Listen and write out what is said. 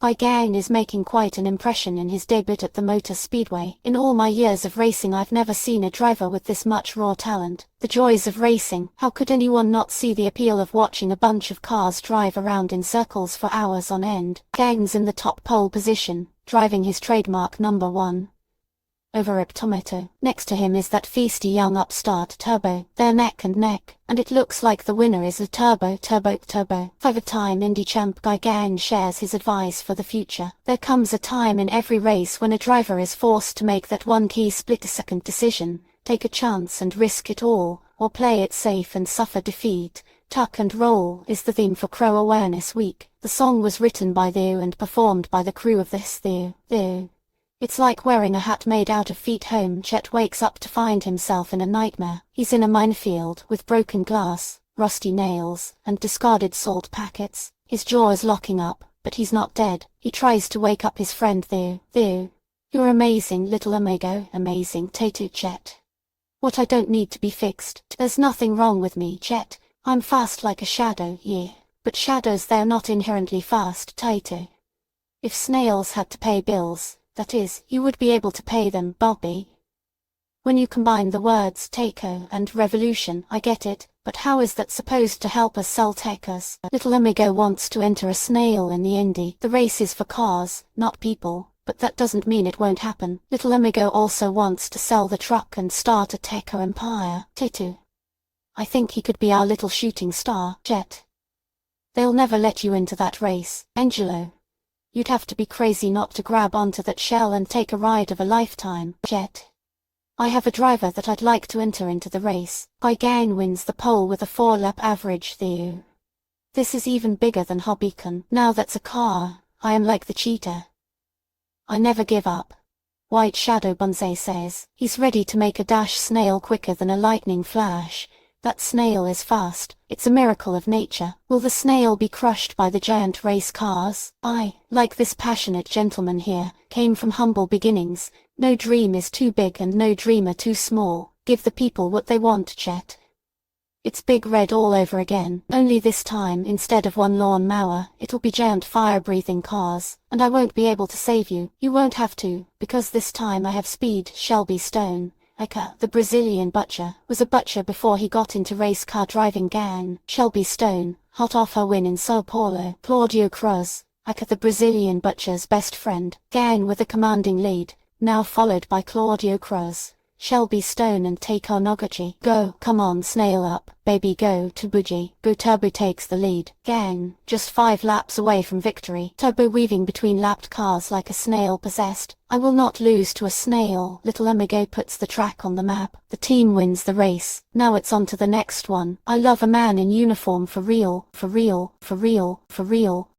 Gagn is making quite an impression in his debut at the Motor Speedway. In all my years of racing I've never seen a driver with this much raw talent. The joys of racing, how could anyone not see the appeal of watching a bunch of cars drive around in circles for hours on end? Gagn's in the top pole position, driving his trademark number 1. Over Tomato. Next to him is that feisty young upstart Turbo. They're neck and neck, and it looks like the winner is a Turbo. Five-time Indy champ Gagn shares his advice for the future. There comes a time in every race when a driver is forced to make that one key split-second decision, take a chance and risk it all, or play it safe and suffer defeat. Tuck and Roll is the theme for Crow Awareness Week. The song was written by Theo and performed by the crew of this Theo. It's like wearing a hat made out of feet. Home. Chet wakes up to find himself in a nightmare. He's in a minefield with broken glass, rusty nails, and discarded salt packets. His jaw is locking up, but he's not dead. He tries to wake up his friend Theo. Theo, you're amazing, little amigo. Amazing, Tattoo Chet. What I don't need to be fixed. There's nothing wrong with me, Chet. I'm fast like a shadow, yeah. But shadows, they're not inherently fast, Tattoo. If snails had to pay bills, that is, you would be able to pay them, Bobby. When you combine the words taco and revolution, I get it, but how is that supposed to help us sell tacos? Little amigo wants to enter a snail in the Indy. The race is for cars, not people, but that doesn't mean it won't happen. Little amigo also wants to sell the truck and start a taco empire. Tattoo. I think he could be our little shooting star, Jet. They'll never let you into that race, Angelo. You'd have to be crazy not to grab onto that shell and take a ride of a lifetime, Jet. I have a driver that I'd like to enter into the race. Gagn wins the pole with a 4-lap average. Theo. This is even bigger than Hobbekin. Now that's a car. I am like the cheetah. I never give up. White Shadow Bonsai says, he's ready to make a dash snail quicker than a lightning flash. That snail is fast. It's a miracle of nature. Will the snail be crushed by the giant race cars? I, like this passionate gentleman here, came from humble beginnings. No dream is too big and no dreamer too small. Give the people what they want, Chet. It's Big Red all over again. Only this time, instead of one lawn mower, it'll be giant fire-breathing cars. And I won't be able to save you. You won't have to, because this time I have speed. Shelby Stone. Eka, the Brazilian butcher, was a butcher before he got into race car driving. Gagn. Shelby Stone, hot off her win in Sao Paulo. Claudio Cruz, Eka, the Brazilian butcher's best friend. Gagn with a commanding lead, now followed by Claudio Cruz, Shelby Stone and Takao Noguchi. Go, come on, snail up, baby, go, Tabuji. Go. Turbo takes the lead. Gagn, just 5 laps away from victory. Turbo weaving between lapped cars like a snail possessed. I will not lose to a snail. Little amigo puts the track on the map. The team wins the race. Now it's on to the next one. I love a man in uniform for real, for real, for real, for real,